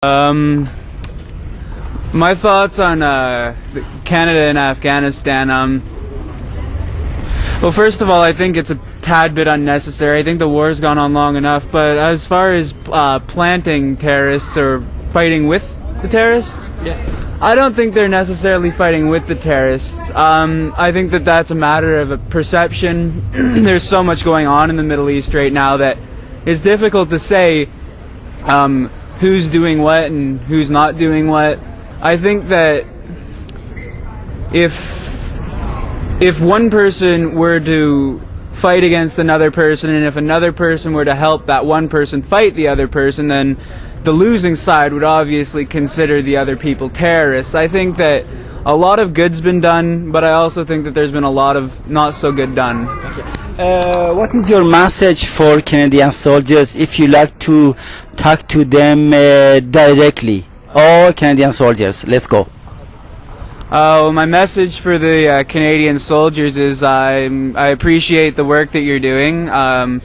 My thoughts on Canada and Afghanistan. Well, first of all, I think it's a tad bit unnecessary. I think the war's gone on long enough. But as far as planting terrorists or fighting with the terrorists, yes, I don't think they're necessarily fighting with the terrorists. I think that that's a matter of a perception. There's so much going on in the Middle East right now that it's difficult to say who's doing what and who's not doing what. I think that if one person were to fight against another person, and if another person were to help that one person fight the other person, then the losing side would obviously consider the other people terrorists. I think that a lot of good's been done, but I also think that there's been a lot of not so good done. What is your message for Canadian soldiers if you like to talk to them directly? All Canadian soldiers, let's go. My message for the Canadian soldiers is I appreciate the work that you're doing. I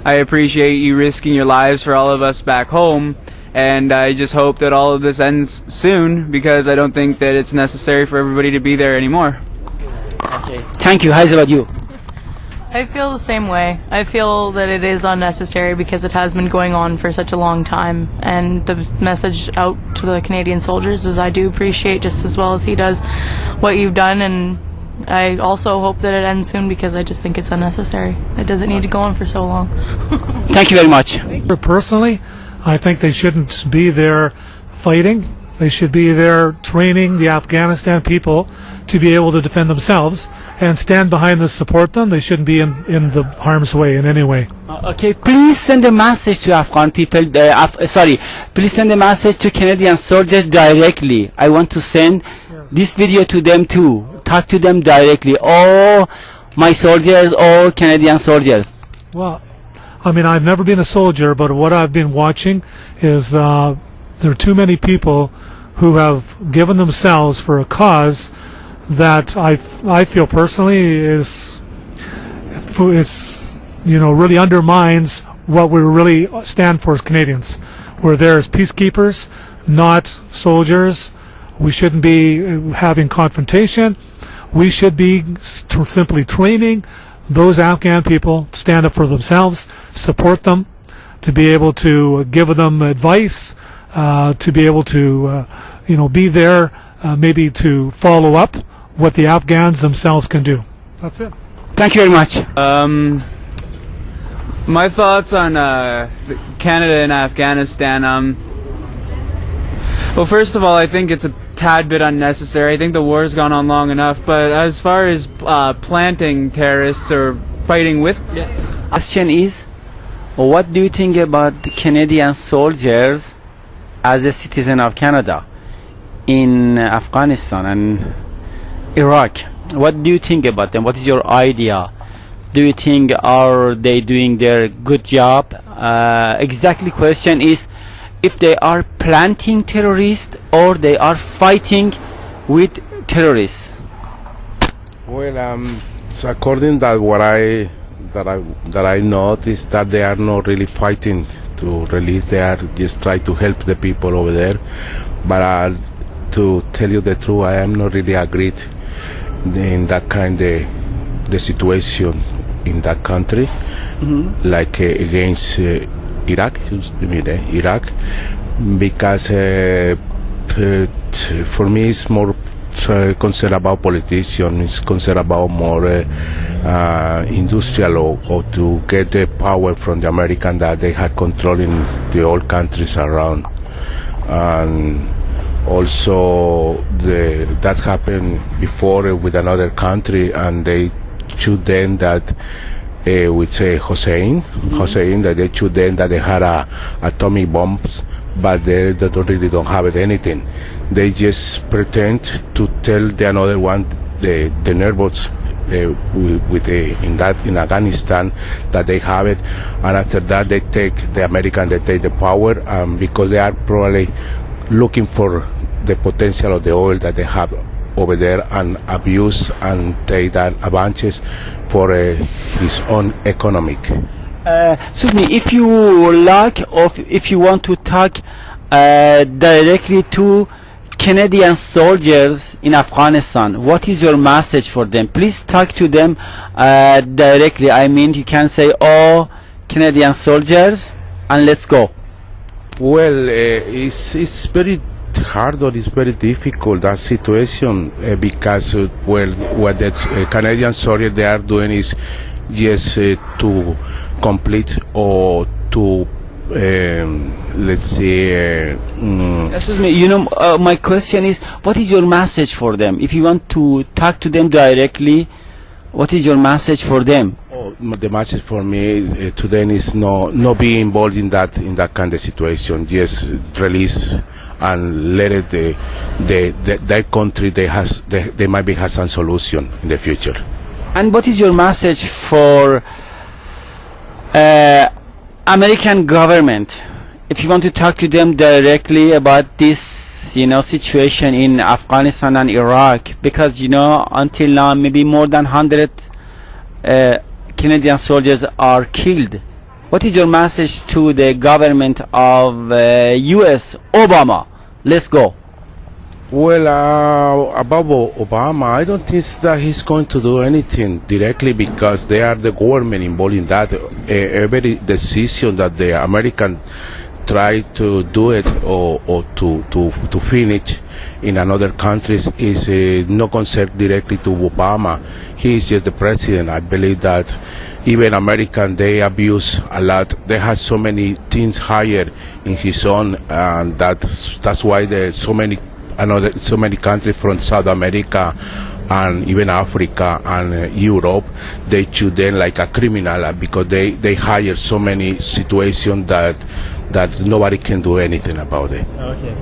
appreciate you risking your lives for all of us back home, and I just hope that all of this ends soon, because I don't think that it's necessary for everybody to be there anymore. Okay. Thank you. How's about you? I feel the same way. I feel that it is unnecessary because it has been going on for such a long time, and the message out to the Canadian soldiers is I do appreciate just as well as he does what you've done, and I also hope that it ends soon because I just think it's unnecessary. It doesn't need to go on for so long. Thank you very much. Personally, I think they shouldn't be there fighting. They should be there training the Afghanistan people to be able to defend themselves and stand behind them, support them. They shouldn't be in the harm's way in any way. Okay, please send a message to Afghan people. Please send a message to Canadian soldiers directly. I want to send this video to them too. Talk to them directly. All my soldiers, all Canadian soldiers. Well, I mean, I've never been a soldier, but what I've been watching is there are too many people who have given themselves for a cause that I feel personally is really undermines what we really stand for as Canadians. We're there as peacekeepers, not soldiers. We shouldn't be having confrontation. We should be simply training those Afghan people to stand up for themselves, support them, to be able to give them advice, to be able to be there, maybe to follow up what the Afghans themselves can do. That's it. Thank you very much. My thoughts on Canada and Afghanistan. Well, first of all, I think it's a tad bit unnecessary. I think the war's gone on long enough. But as far as planting terrorists or fighting with, yes. Question is, what do you think about the Canadian soldiers as a citizen of Canada in Afghanistan and Iraq? What do you think about them? What is your idea? Do you think are they doing their good job? Exactly question is if they are planting terrorists or they are fighting with terrorists. Well, so according to what I noticed, that they are not really fighting to release. They are just trying to help the people over there. But to tell you the truth, I am not really agreed in that kind of the situation in that country, like against Iraq, because for me it's more concerned about politicians, it's concerned about more industrial or to get the power from the American that they had controlling the old countries around. And also that's happened before with another country, and they shoot them that with Hussein that they shoot them that they had atomic bombs, but they don't have anything. They just pretend to tell the another one, the nervous in Afghanistan, that they have it, and after that they take the power, because they are probably looking for the potential of the oil that they have over there and abuse and take that advantage for his own economic. Excuse me, if you like, or if you want to talk directly to Canadian soldiers in Afghanistan. What is your message for them? Please talk to them directly. I mean, you can say, "Oh, Canadian soldiers," and let's go. Well, it's very hard or it's very difficult that situation because what the Canadian soldiers they are doing is just to complete or to let's say Excuse me, you know, my question is, what is your message for them? If you want to talk to them directly, what is your message for them? the message for me today is no be involved in that kind of situation. Just release and let it that country they might be has some solution in the future. And what is your message for American government? If you want to talk to them directly about this, you know, situation in Afghanistan and Iraq, because, you know, until now maybe more than 100 Canadian soldiers are killed. What is your message to the government of US, Obama? Let's go. Well, about Obama, I don't think that he's going to do anything directly because they are the government involved in that. Every decision that the American try to do it or to finish in another countries is no concern directly to Obama. He is just the president. I believe that even American, they abuse a lot. They have so many things higher in his own, and that's why there's so many countries from South America and even Africa and Europe, they treat them like a criminal because they hire so many situations that nobody can do anything about it. Okay.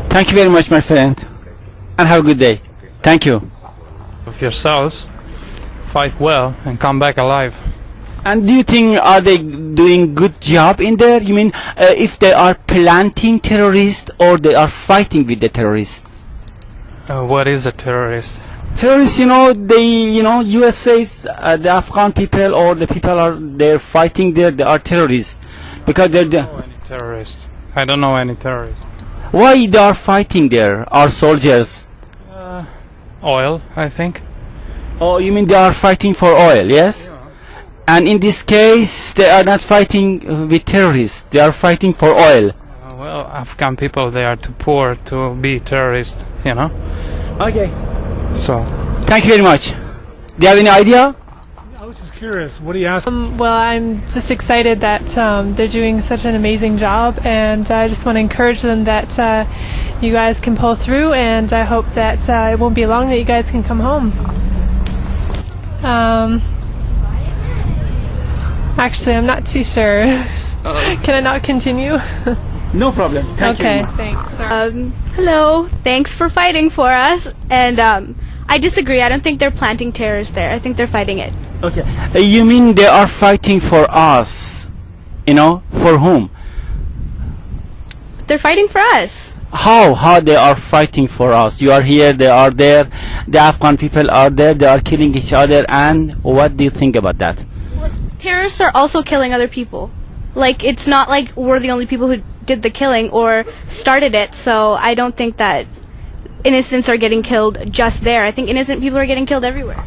Thank you very much, my friend, and have a good day. Thank you. Of yourselves, fight well and come back alive. And do you think are they doing good job in there? You mean if they are planting terrorists or they are fighting with the terrorists? What is a terrorist? Terrorists, you know, US says the Afghan people or the people are they're fighting there. They are terrorists because they're. I don't know any terrorists. I don't know any terrorists. Why they are fighting there? Our soldiers. Oil, I think. Oh, you mean they are fighting for oil? Yes. And in this case, they are not fighting with terrorists. They are fighting for oil. Well, Afghan people, they are too poor to be terrorists, you know. Okay. So. Thank you very much. Do you have any idea? I was just curious. What do you ask? Well, I'm just excited that they're doing such an amazing job, and I just want to encourage them that you guys can pull through, and I hope that it won't be long that you guys can come home. Actually, I'm not too sure. Can I not continue? No problem. Thank you. Okay, thanks. Hello. Thanks for fighting for us. And I disagree. I don't think they're planting terrors there. I think they're fighting it. Okay. You mean they are fighting for us? You know, for whom? They're fighting for us. How they are fighting for us? You are here, they are there. The Afghan people are there. They are killing each other. And what do you think about that? Terrorists are also killing other people. Like, it's not like we're the only people who did the killing or started it, so I don't think that innocents are getting killed just there. I think innocent people are getting killed everywhere.